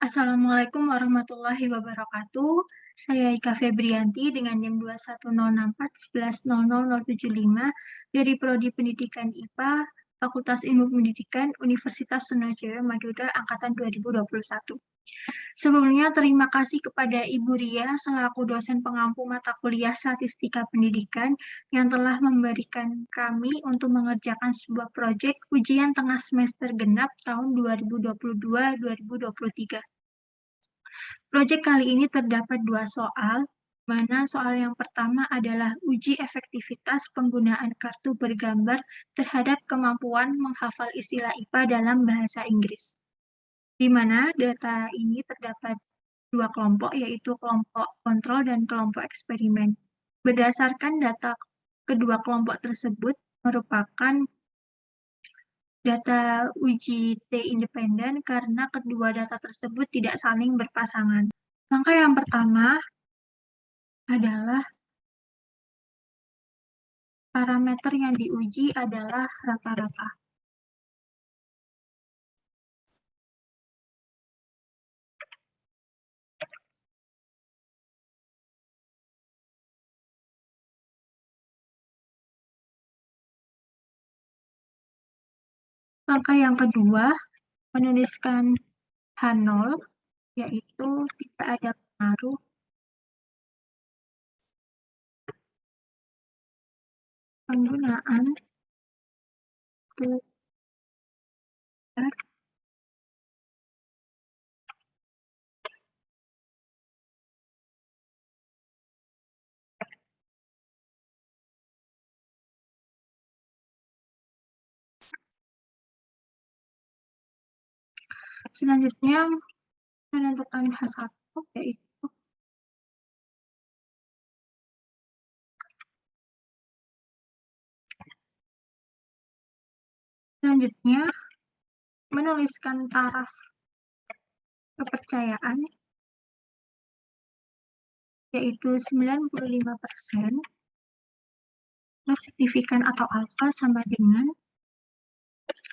Assalamualaikum warahmatullahi wabarakatuh. Saya Ika Febrianti dengan NIM 21064110075 dari Prodi Pendidikan IPA, Fakultas Ilmu Pendidikan, Universitas Sriwijaya Madura angkatan 2021. Sebelumnya terima kasih kepada Ibu Ria selaku dosen pengampu mata kuliah Statistika Pendidikan yang telah memberikan kami untuk mengerjakan sebuah proyek ujian tengah semester genap tahun 2022-2023. Proyek kali ini terdapat dua soal, mana soal yang pertama adalah uji efektivitas penggunaan kartu bergambar terhadap kemampuan menghafal istilah IPA dalam bahasa Inggris. Di mana data ini terdapat dua kelompok, yaitu kelompok kontrol dan kelompok eksperimen. Berdasarkan data kedua kelompok tersebut merupakan data uji T independen karena kedua data tersebut tidak saling berpasangan. Langkah yang pertama adalah parameter yang diuji adalah rata-rata. Langkah yang kedua, menuliskan H0, yaitu tidak ada pengaruh penggunaan selanjutnya menentukan H1, yaitu selanjutnya menuliskan taraf kepercayaan, yaitu 95%, signifikan atau alfa sama dengan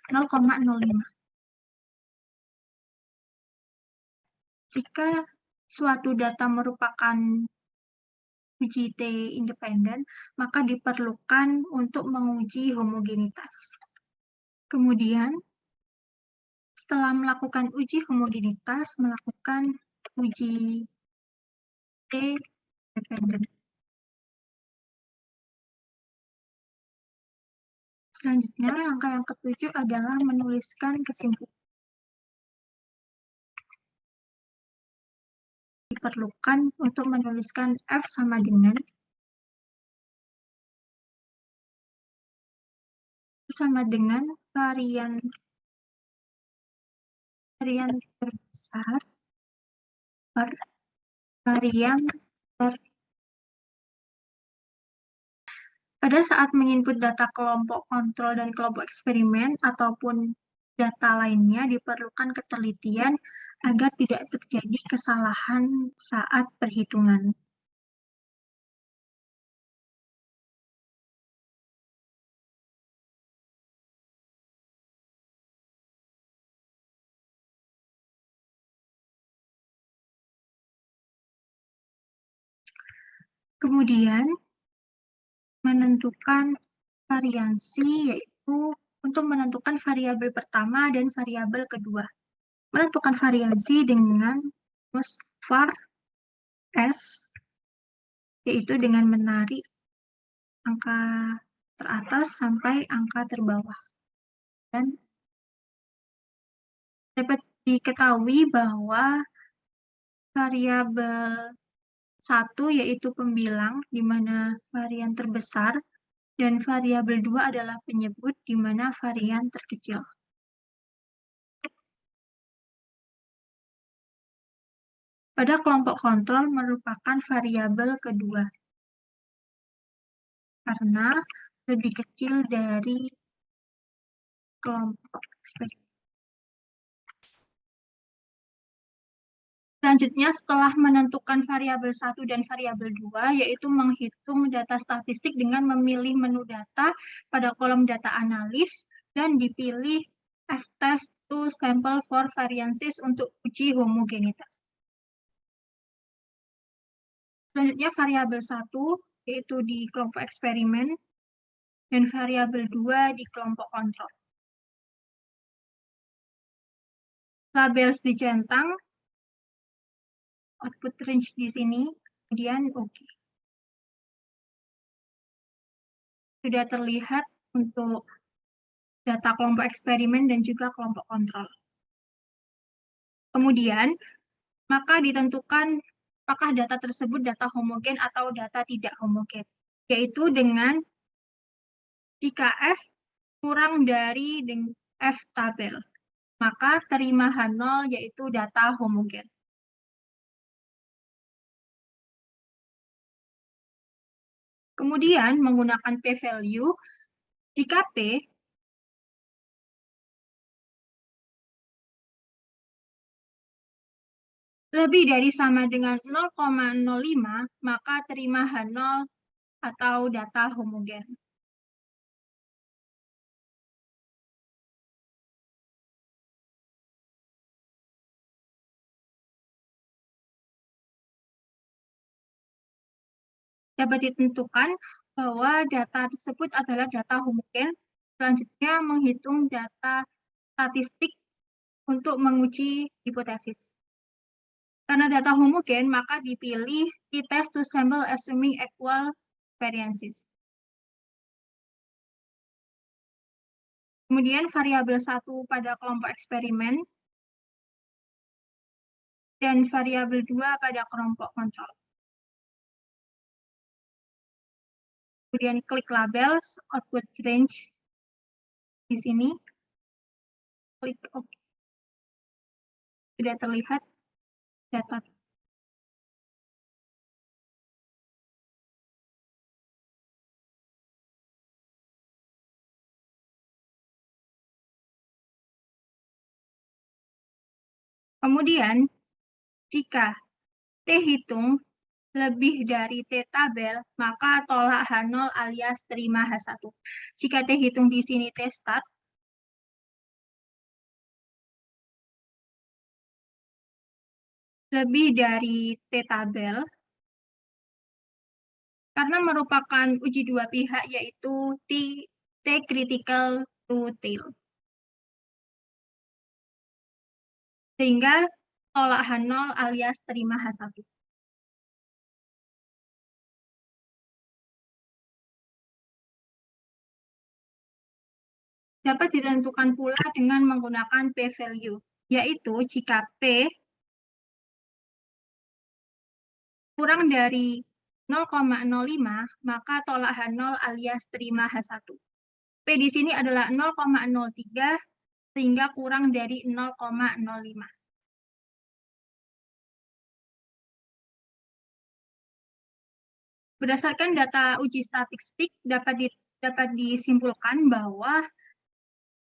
0,05. Jika suatu data merupakan uji T independen, maka diperlukan untuk menguji homogenitas. Kemudian, setelah melakukan uji homogenitas, melakukan uji T independen. Selanjutnya, langkah yang ketujuh adalah menuliskan kesimpulan. Diperlukan untuk menuliskan F sama dengan varian terbesar per varian pada saat menginput data kelompok kontrol dan kelompok eksperimen ataupun data lainnya diperlukan ketelitian agar tidak terjadi kesalahan saat perhitungan. Kemudian, menentukan variansi, yaitu untuk menentukan variabel pertama dan variabel kedua. Menentukan variansi dengan rumus var S, yaitu dengan menarik angka teratas sampai angka terbawah. Dan dapat diketahui bahwa variabel 1 yaitu pembilang, di mana varian terbesar, dan variabel 2 adalah penyebut, di mana varian terkecil. Pada kelompok kontrol merupakan variabel kedua, karena lebih kecil dari kelompok eksperimen. Selanjutnya, setelah menentukan variabel 1 dan variabel 2, yaitu menghitung data statistik dengan memilih menu data pada kolom data analis dan dipilih F-test to sample for variances untuk uji homogenitas. Selanjutnya variabel 1, yaitu di kelompok eksperimen, dan variabel 2 di kelompok kontrol. Labels dicentang, output range di sini, kemudian oke. Sudah terlihat untuk data kelompok eksperimen dan juga kelompok kontrol. Kemudian, maka ditentukan apakah data tersebut data homogen atau data tidak homogen, yaitu dengan jika F kurang dari F tabel, maka terima H0 yaitu data homogen. Kemudian menggunakan p-value, jika P lebih dari sama dengan 0,05, maka terima H0 atau data homogen. Dapat ditentukan bahwa data tersebut adalah data homogen. Selanjutnya menghitung data statistik untuk menguji hipotesis. Karena data homogen, maka dipilih t-test to sample assuming equal variances. Kemudian variabel 1 pada kelompok eksperimen, dan variabel 2 pada kelompok kontrol. Kemudian klik labels, output range di sini, klik OK. Sudah terlihat data. Kemudian, jika T hitung lebih dari T tabel, maka tolak H0 alias terima H1. Jika T hitung di sini T start, lebih dari T tabel, karena merupakan uji dua pihak, yaitu T critical to tail. Sehingga tolak H0 alias terima H1. Dapat ditentukan pula dengan menggunakan p-value, yaitu jika P kurang dari 0,05, maka tolak H0 alias terima H1. P di sini adalah 0,03, sehingga kurang dari 0,05. Berdasarkan data uji statistik, dapat disimpulkan bahwa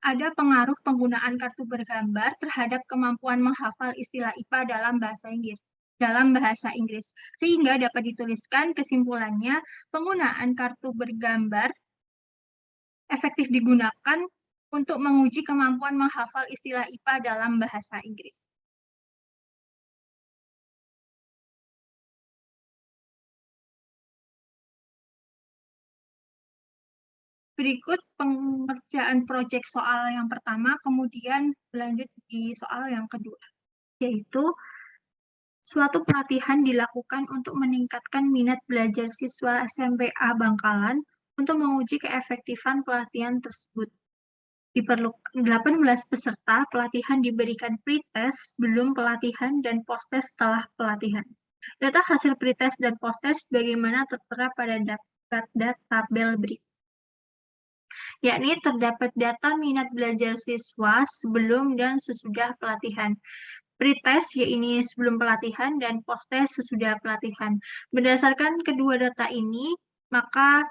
ada pengaruh penggunaan kartu bergambar terhadap kemampuan menghafal istilah IPA dalam bahasa Inggris. Sehingga dapat dituliskan kesimpulannya, penggunaan kartu bergambar efektif digunakan untuk menguji kemampuan menghafal istilah IPA dalam bahasa Inggris. Berikut pengerjaan proyek soal yang pertama, kemudian berlanjut di soal yang kedua, yaitu suatu pelatihan dilakukan untuk meningkatkan minat belajar siswa SMP-A Bangkalan untuk menguji keefektifan pelatihan tersebut. Diperlukan 18 peserta pelatihan diberikan pretest sebelum pelatihan dan posttest setelah pelatihan. Data hasil pretest dan posttest bagaimana tertera pada tabel berikut. Yakni terdapat data minat belajar siswa sebelum dan sesudah pelatihan. Pretest yaitu sebelum pelatihan dan posttest sesudah pelatihan. Berdasarkan kedua data ini, maka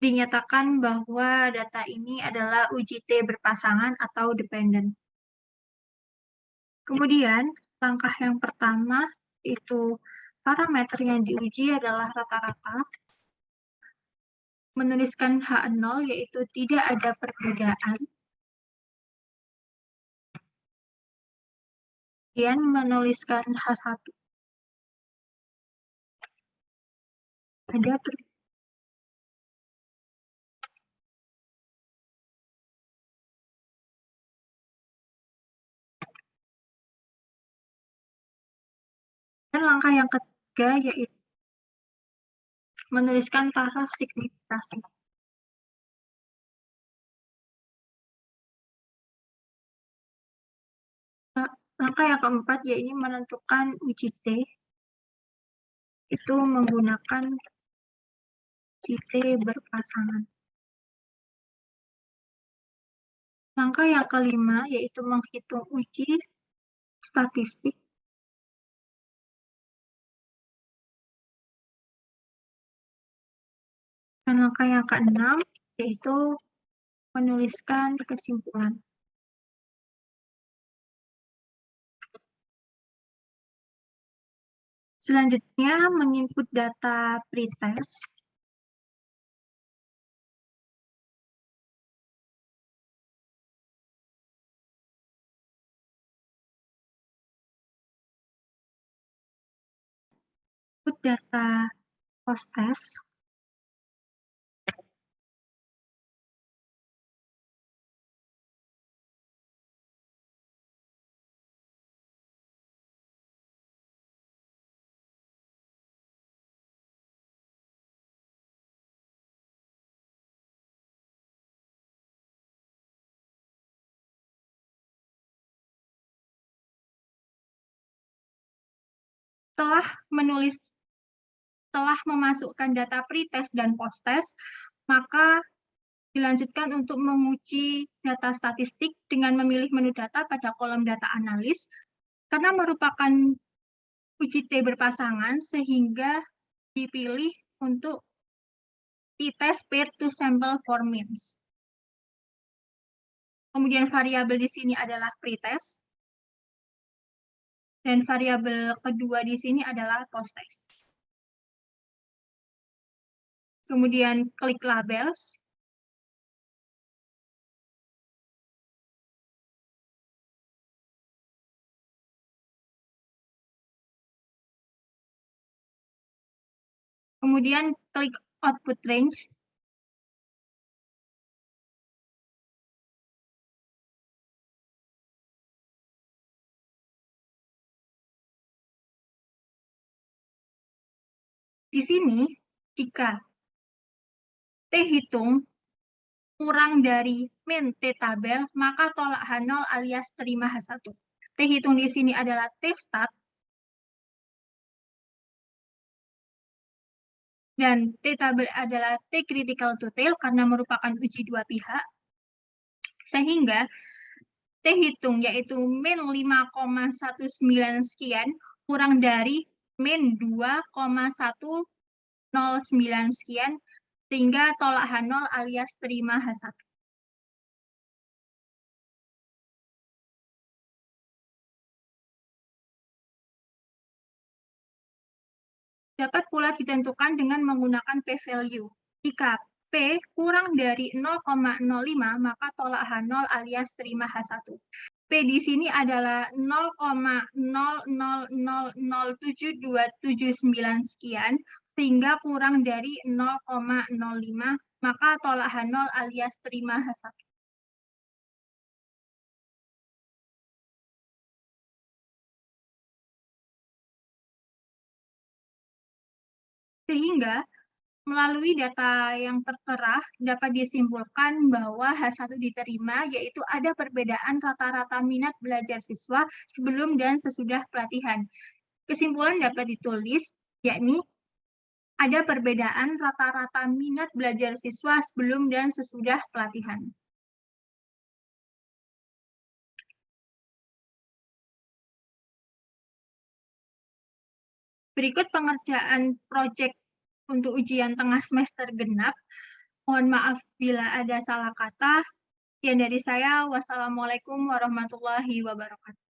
dinyatakan bahwa data ini adalah uji T berpasangan atau dependen. Kemudian, langkah yang pertama itu parameter yang diuji adalah rata-rata. Menuliskan H0 yaitu tidak ada perbedaan. Kemudian menuliskan H1. Ada dan langkah yang ketiga yaitu menuliskan taraf signifikasi. Langkah yang keempat yaitu menentukan uji T, itu menggunakan uji T berpasangan. Langkah yang kelima yaitu menghitung uji statistik. Dan langkah yang keenam yaitu menuliskan kesimpulan. Selanjutnya, menginput data pretest. Input data post-test. Setelah memasukkan data pretest dan post-test, maka dilanjutkan untuk menguji data statistik dengan memilih menu data pada kolom data analis, karena merupakan uji T berpasangan, sehingga dipilih untuk t-test pair to sample for means. Kemudian variabel di sini adalah pretest, dan variabel kedua di sini adalah post-test. Kemudian klik labels. Kemudian klik output range. Di sini, jika T hitung kurang dari min T tabel, maka tolak H0 alias terima H1. T hitung di sini adalah T stat, dan T tabel adalah T critical to tail karena merupakan uji dua pihak, sehingga T hitung yaitu min 5,19 sekian kurang dari min 2,109 sekian, sehingga tolak H0 alias terima H1. Dapat pula ditentukan dengan menggunakan p-value. Jika P kurang dari 0,05, maka tolak H0 alias terima H1. P di sini adalah 0,00072779 sekian, sehingga kurang dari 0,05, maka tolak H0 alias terima H1. Sehingga melalui data yang tertera, dapat disimpulkan bahwa H1 diterima, yaitu ada perbedaan rata-rata minat belajar siswa sebelum dan sesudah pelatihan. Kesimpulan dapat ditulis, yakni ada perbedaan rata-rata minat belajar siswa sebelum dan sesudah pelatihan. Berikut pengerjaan proyek untuk ujian tengah semester genap. Mohon maaf bila ada salah kata. Sekian dari saya. Wassalamualaikum warahmatullahi wabarakatuh.